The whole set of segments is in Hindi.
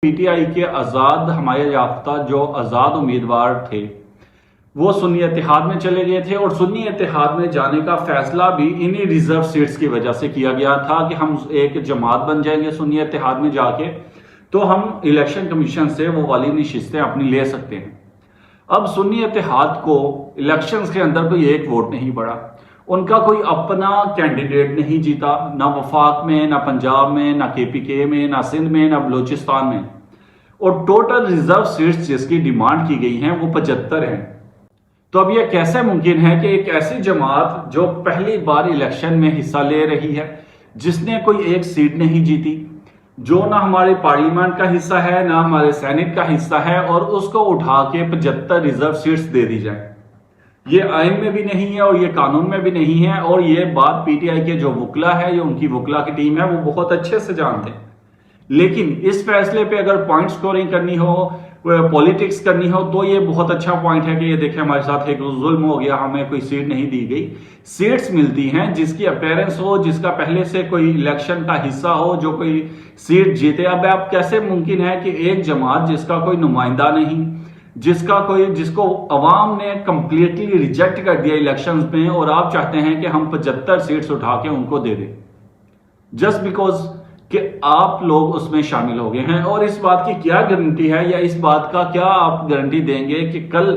पीटीआई के आज़ाद हमाया याफ्ता जो आज़ाद उम्मीदवार थे वो सुन्नी इत्तेहाद में चले गए थे और सुन्नी इत्तेहाद में जाने का फैसला भी इन्हीं रिजर्व सीट्स की वजह से किया गया था कि हम एक जमात बन जाएंगे सुन्नी इत्तेहाद में जाके तो हम इलेक्शन कमीशन से वो वाली नशिस्तें अपनी ले सकते हैं। अब सुन्नी इत्तेहाद को इलेक्शंस के अंदर कोई एक वोट नहीं पड़ा, उनका कोई अपना कैंडिडेट नहीं जीता, ना वफाक में, ना पंजाब में, ना केपीके में, ना सिंध में, ना बलूचिस्तान में। और टोटल रिजर्व सीट्स जिसकी डिमांड की गई हैं वो 75 हैं। तो अब यह कैसे मुमकिन है कि एक ऐसी जमात जो पहली बार इलेक्शन में हिस्सा ले रही है, जिसने कोई एक सीट नहीं जीती, जो ना हमारे पार्लियामेंट का हिस्सा है ना हमारे सेनेट का हिस्सा है, और उसको उठा के 75 रिजर्व सीट्स दे दी जाए। ये आइन में भी नहीं है और ये कानून में भी नहीं है। और ये बात पीटीआई के जो वकला है, ये उनकी वकला की टीम है, वो बहुत अच्छे से जानते हैं। लेकिन इस फैसले पे अगर पॉइंट स्कोरिंग करनी हो, पॉलिटिक्स करनी हो, तो ये बहुत अच्छा पॉइंट है कि ये देखें हमारे साथ एक जुल्म हो गया, हमें कोई सीट नहीं दी गई। सीट्स मिलती हैं जिसकी अपेयरेंस हो, जिसका पहले से कोई इलेक्शन का हिस्सा हो, जो कोई सीट जीते। अब आप कैसे मुमकिन है कि एक जमात जिसका कोई नुमाइंदा नहीं, जिसको अवाम ने कंप्लीटली रिजेक्ट कर दिया इलेक्शंस में, और आप चाहते हैं कि हम 75 सीट्स उठा के उनको दे दें जस्ट बिकॉज कि आप लोग उसमें शामिल हो गए हैं। और इस बात की क्या गारंटी है, या इस बात का क्या आप गारंटी देंगे कि कल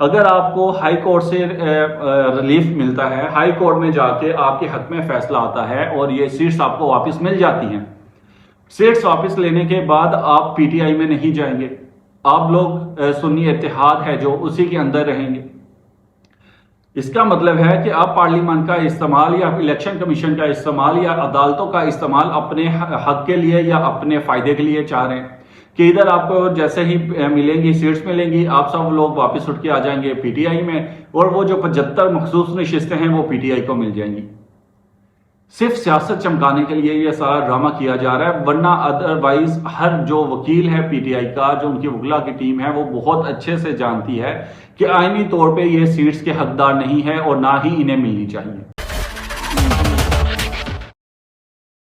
अगर आपको हाई कोर्ट से रिलीफ मिलता है, हाई कोर्ट में जाके आपके हक में फैसला आता है और ये सीट्स आपको वापस मिल जाती हैं, सीट्स वापस लेने के बाद आप पीटीआई में नहीं जाएंगे, आप लोग सुन्नी इत्तेहाद है जो उसी के अंदर रहेंगे। इसका मतलब है कि आप पार्लियामेंट का इस्तेमाल या इलेक्शन कमीशन का इस्तेमाल या अदालतों का इस्तेमाल अपने हक के लिए या अपने फायदे के लिए चाह रहे हैं कि इधर आपको जैसे ही मिलेंगी सीट्स मिलेंगी, आप सब लोग वापस उठ के आ जाएंगे पीटीआई में, और वो जो 75 मखसूस नशिस्तें हैं वो पीटीआई को मिल जाएंगी। सिर्फ सियासत चमकाने के लिए ये सारा ड्रामा किया जा रहा है, वरना अदरवाइज हर जो वकील है पीटीआई का, जो उनकी वकला की टीम है, वो बहुत अच्छे से जानती है कि आईनी तौर पे ये सीट्स के हकदार नहीं है और ना ही इन्हें मिलनी चाहिए।